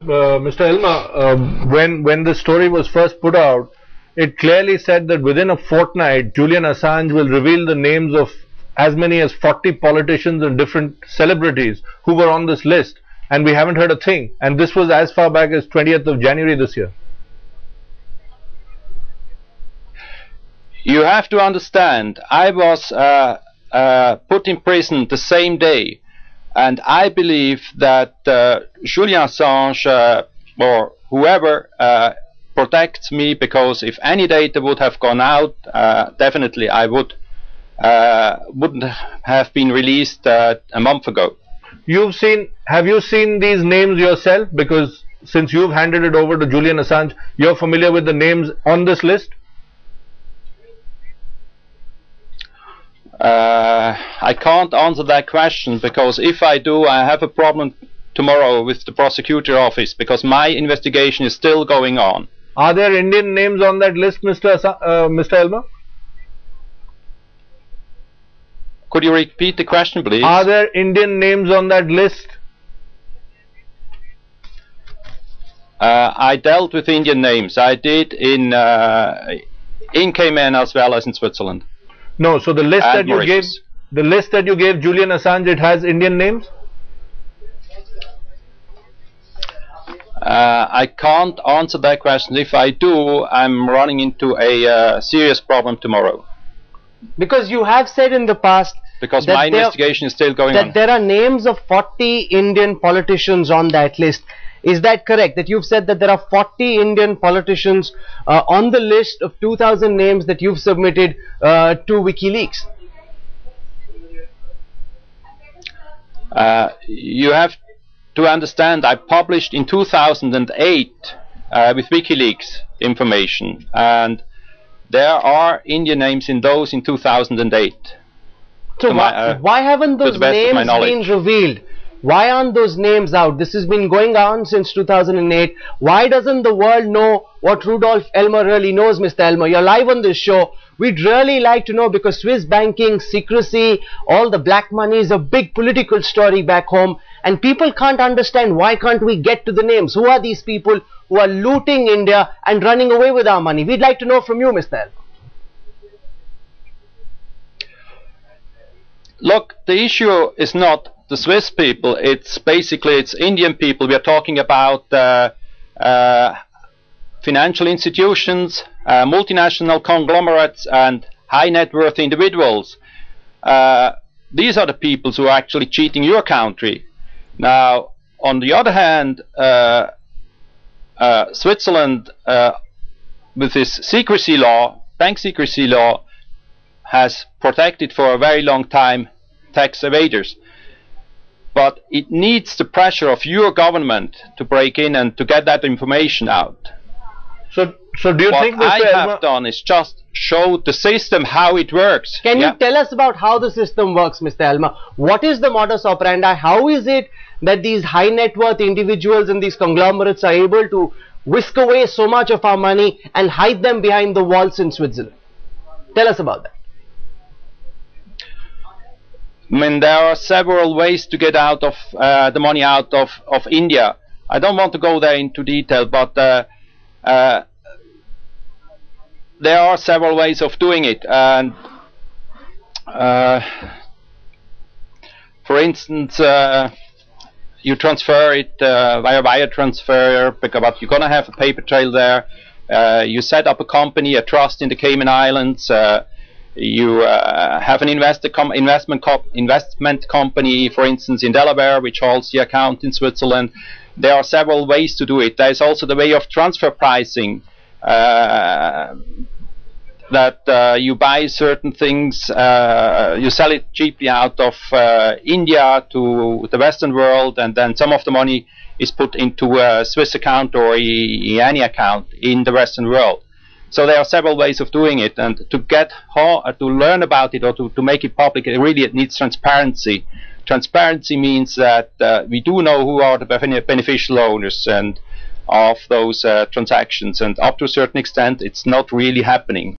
Mr. Elmer, when the story was first put out, it clearly said that within a fortnight, Julian Assange will reveal the names of as many as 40 politicians and different celebrities who were on this list, and we haven't heard a thing. And this was as far back as 20th of January this year. You have to understand, I was put in prison the same day, and I believe that Julian Assange or whoever protects me, because if any data would have gone out, definitely I wouldn't have been released a month ago. Have you seen these names yourself? Because since you've handed it over to Julian Assange, you're familiar with the names on this list? I can't answer that question, because if I do, I have a problem tomorrow with the prosecutor office, because my investigation is still going on. Are there Indian names on that list, Mr. Elmer? Could you repeat the question, please? Are there Indian names on that list? I dealt with Indian names. I did in Cayman as well as in Switzerland. No, so the list that you gave Julian Assange, it has Indian names? I can't answer that question. If I do, I'm running into a serious problem tomorrow. Because you have said in the past, because my investigation is still going on, that there are names of 40 Indian politicians on that list. Is that correct? That you've said that there are 40 Indian politicians on the list of 2,000 names that you've submitted to WikiLeaks? You have to understand, I published in 2008 with WikiLeaks information, and there are Indian names in those in 2008. So why haven't those names been revealed? Why aren't those names out? This has been going on since 2008. Why doesn't the world know what Rudolf Elmer really knows, Mr. Elmer? You're live on this show. We'd really like to know, because Swiss banking, secrecy, all the black money is a big political story back home, and people can't understand why can't we get to the names. Who are these people who are looting India and running away with our money? We'd like to know from you, Mr. Elmer. Look, the issue is not the Swiss people, it's Indian people. We are talking about financial institutions, multinational conglomerates, and high net worth individuals. These are the people who are actually cheating your country. Now, on the other hand, Switzerland, with this secrecy law, bank secrecy law, has protected for a very long time tax evaders. But it needs the pressure of your government to break in and to get that information out. So do you think what I have done is just show the system how it works? Can you tell us about how the system works, Mr. Elmer? What is the modus operandi? How is it that these high net worth individuals and these conglomerates are able to whisk away so much of our money and hide them behind the walls in Switzerland? Tell us about that. I mean, there are several ways to get out of the money out of India. I don't want to go there into detail, but there are several ways of doing it. And for instance, you transfer it via wire transfer, but you're going to have a paper trail there. You set up a company, a trust in the Cayman Islands. You have an investment company, for instance, in Delaware, which holds the account in Switzerland. There are several ways to do it. There is also the way of transfer pricing, that you buy certain things, you sell it cheaply out of India to the Western world, and then some of the money is put into a Swiss account or any account in the Western world. So there are several ways of doing it, and to learn about it or to make it public, it needs transparency. Transparency means that we do know who are the beneficial owners and of those transactions, and up to a certain extent it's not really happening.